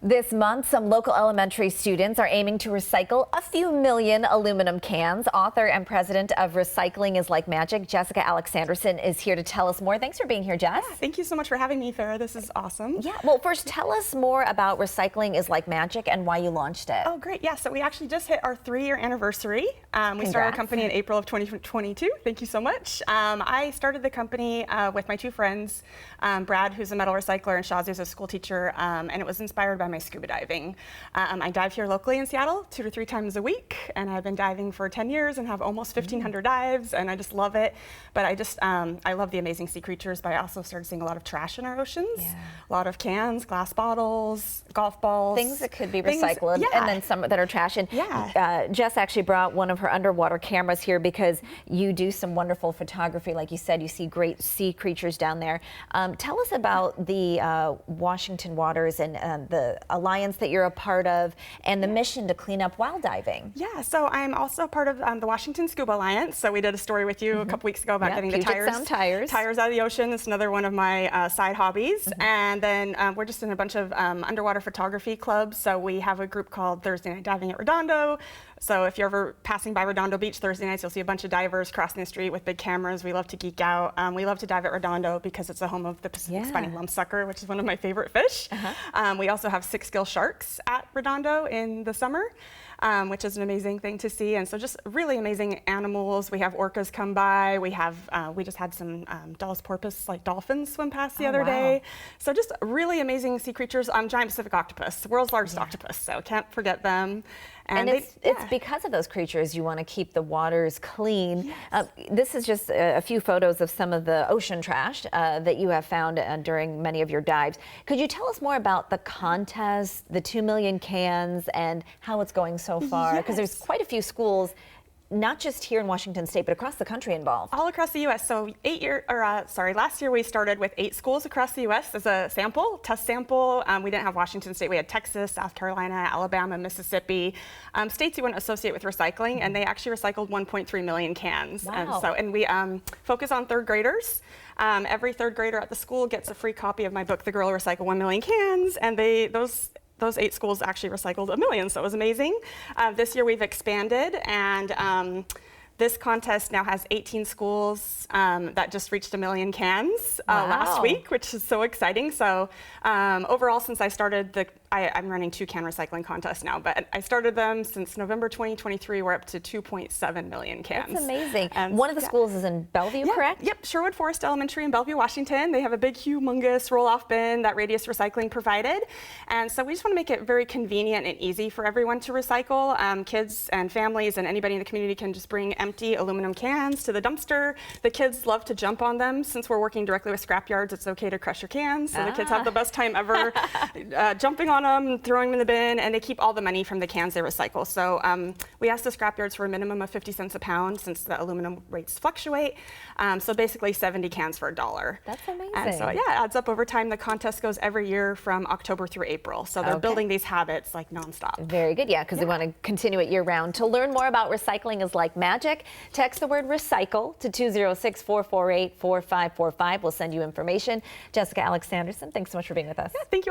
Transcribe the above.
This month, some local elementary students are aiming to recycle a few million aluminum cans. Author and president of Recycling is Like Magic, Jessica Alexanderson, is here to tell us more. Thanks for being here, Jess. Yeah, thank you so much for having me, Farah. This is awesome. Yeah, well, first tell us more about Recycling is Like Magic and why you launched it. Oh, great. Yeah, so we actually just hit our 3-year anniversary. We started our company in April of 2022. Thank you so much. I started the company with my two friends, Brad, who's a metal recycler, and Shaz, who's a school teacher, and it was inspired by my scuba diving. I dive here locally in Seattle 2 to 3 times a week, and I've been diving for 10 years and have almost 1,500 dives, and I just love it. But I love the amazing sea creatures, but I also started seeing a lot of trash in our oceans. Yeah. A lot of cans, glass bottles, golf balls. Things that could be recycled, and then some that are trash. And Jess actually brought one of her underwater cameras here because you do some wonderful photography. Like you said, you see great sea creatures down there. Tell us about the Washington Waters and the alliance that you're a part of and the mission to clean up while diving. Yeah, so I'm also part of the Washington Scuba Alliance. So we did a story with you a couple weeks ago about getting the tires out of the ocean. It's another one of my side hobbies. And then we're just in a bunch of underwater photography clubs. So we have a group called Thursday Night Diving at Redondo. So if you're ever passing by Redondo Beach Thursday nights, you'll see a bunch of divers crossing the street with big cameras. We love to geek out. We love to dive at Redondo because it's the home of the Pacific spiny lumpsucker, which is one of my favorite fish. We also have 6-gill sharks at Redondo in the summer, which is an amazing thing to see. And so just really amazing animals. We have orcas come by. We just had some Dulles porpoise, like dolphins, swim past the other day. So just really amazing sea creatures. Giant Pacific octopus, the world's largest octopus, so can't forget them. And it's because of those creatures you want to keep the waters clean. This is just a few photos of some of the ocean trash that you have found during many of your dives. Could you tell us more about the contest, the 2 million cans, and how it's going so far? Because there's quite a few schools, not just here in Washington State, but across the country involved. All across the U.S. So last year we started with 8 schools across the U.S. as a test sample. We didn't have Washington State. We had Texas, South Carolina, Alabama, Mississippi, states you wouldn't associate with recycling, and they actually recycled 1.3 million cans. Wow. And we focus on 3rd graders. Every 3rd grader at the school gets a free copy of my book, The Girl Who Recycled 1 Million Cans, and those 8 schools actually recycled 1 million, so it was amazing. This year we've expanded, and this contest now has 18 schools that just reached 1 million cans last week, which is so exciting. So overall, since I started I'm running 2 can recycling contests now, but I started them since November 2023. We're up to 2.7 million cans. That's amazing. And one of the schools is in Bellevue, correct? Yep, Sherwood Forest Elementary in Bellevue, Washington. They have a big, humongous roll-off bin that Radius Recycling provided. And so we just want to make it very convenient and easy for everyone to recycle. Kids and families and anybody in the community can just bring empty aluminum cans to the dumpster. The kids love to jump on them. Since we're working directly with scrap yards, it's okay to crush your cans. So the kids have the best time ever jumping on them, throwing them in the bin, and they keep all the money from the cans they recycle. So we ask the scrap yards for a minimum of 50 cents a pound since the aluminum rates fluctuate. So basically 70 cans for $1. That's amazing. And so yeah, it adds up over time. The contest goes every year from October through April. So they're building these habits like nonstop. Very good, because we want to continue it year round. To learn more about Recycling is Like Magic, text the word recycle to 206-448-4545. We'll send you information. Jessica Alexanderson, thanks so much for being with us. Yeah, thank you.